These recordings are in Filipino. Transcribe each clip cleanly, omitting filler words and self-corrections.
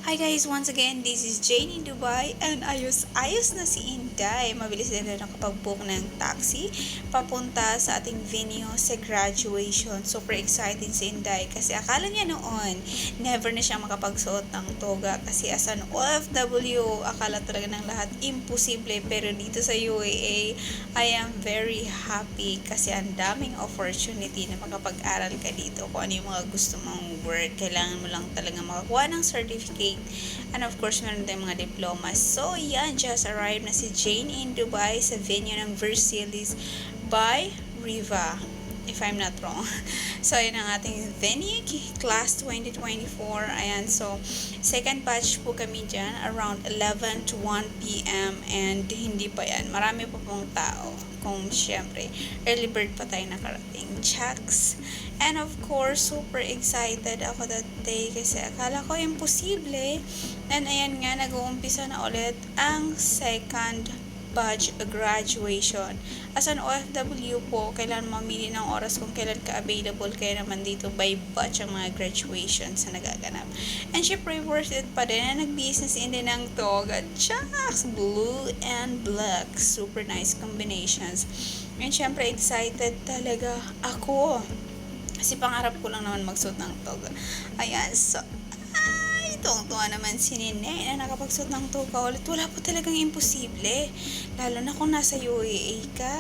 Hi guys, once again, this is Jane in Dubai and ayos na si Inday. Mabilis din na nakapag-book ng taxi papunta sa ating venue sa graduation. Super excited si Inday kasi akala niya noon never na siya makapagsuot ng toga kasi as an OFW, akala talaga ng lahat imposible, pero dito sa UAE, I am very happy kasi ang daming opportunity na makapag-aral ka dito. Kung ano yung mga gusto mong work, kailangan mo lang talaga makakuha ng certificate. And of course, meron tayong mga diplomas. So, yan, just arrived na si Jane in Dubai sa venue ng Versailles by Riva, if I'm not wrong. So, yun ang ating venue, class 2024. Ayan, so, second batch po kami dyan, around 11 to 1 p.m. And hindi pa yan. Marami pa pong tao. Kung syempre, early bird pa tayo nakarating. Checks. And of course, super excited ako that day kasi akala ko imposible. And ayan nga, nag-uumpisa na ulit ang second batch graduation. As an OFW po, kailan mamili ng oras kung kailan ka available, kaya naman dito by batch ang mga graduations na nagaganap. And syempre, worth it pa din na nag-business in din ng toga. Chucks! Blue and black. Super nice combinations. And syempre, excited talaga ako. Kasi pangarap ko lang naman magsuot ng toga. Ayan, so, tuwang-tuwa naman si Nene na nakapagsuot ng toga ulit. Wala po talagang imposible. Lalo na kung nasa UAE ka.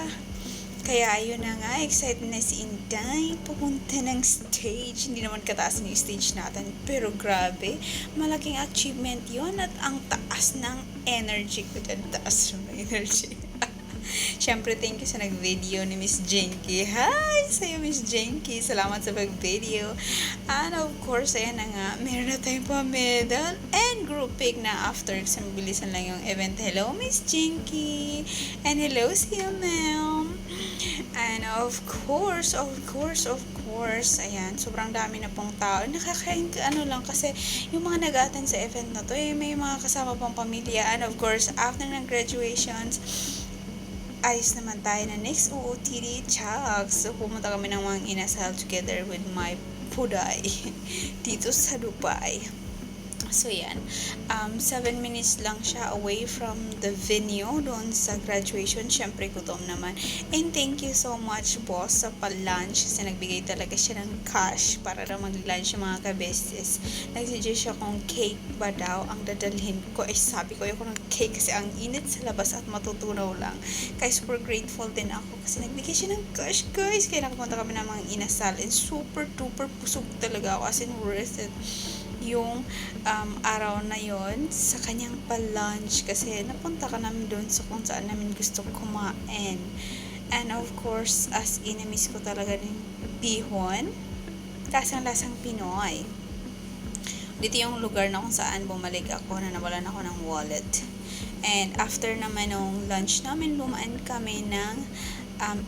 Kaya ayun na nga, excited na si Inday pupunta ng stage. Hindi naman kataas yung stage natin, pero grabe, malaking achievement yon at ang taas ng energy ko dyan. Taas ng energy. Siyempre, thank you sa nag-video ni Miss Jenky. Hi sa'yo, Miss Jenky. Salamat sa pag-video. And of course, ayan na nga, meron na tayong pa-medal and group pic na after. Kasi mabilisan lang yung event. Hello, Miss Jenky. And hello sa iyo, ma'am. And of course, ayan, sobrang dami na pong tao. Nakakain lang kasi yung mga nag-attend sa event na to, may mga kasama pang pamilya. And of course, after ng graduations, ayos naman tayo na next OOTD Chucks. So, pumunta kami ng mga inasal together with my puday dito sa Dubai. So, yan. 7 minutes lang siya away from the venue doon sa graduation. Siyempre, gutom naman. And thank you so much, boss, sa pa-lunch. Kasi nagbigay talaga siya ng cash para na mag-lunch yung mga kabestes. Nag-suggest siya kung cake ba daw ang dadalhin ko. Sabi ko, ayoko ng cake kasi ang init sa labas at matutunaw lang. Kaya super grateful din ako kasi nagbigay siya ng cash, guys. Kaya nakapunta kami ng mga inasal. And super duper pusog talaga ako. As in, worth it yung araw na yon sa kanyang pa-lunch kasi napunta ka namin doon sa kung saan namin gusto kumain. And of course, as in-miss ko talaga ng bihon, lasang-lasang Pinoy. Dito yung lugar na kung saan bumalik ako na nawalan ako ng wallet. And after naman nung lunch namin, lumaan kami ng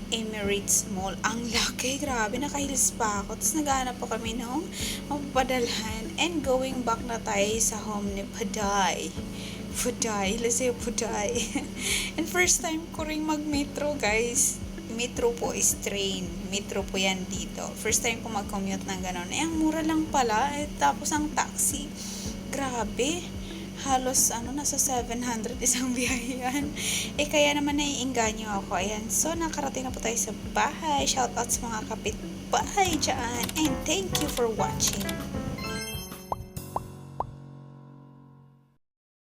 Emirates Mall. Ang laki, grabe, nakahilis pa ako. Tapos naghahanap pa kami nung mapapadalhan. And going back na tayo sa home ni Puday. Let's say Puday. And first time ko rin mag-metro, guys. Metro po is train. Metro po yan dito. First time ko mag-commute ng gano'n. Ang mura lang pala. Tapos ang taxi. Grabe. Halos nasa 700 isang biyahe yan. Kaya naman naiinganyo ako. Ayan. So, nakarating na po tayo sa bahay. Shoutout sa mga kapitbahay dyan. And thank you for watching.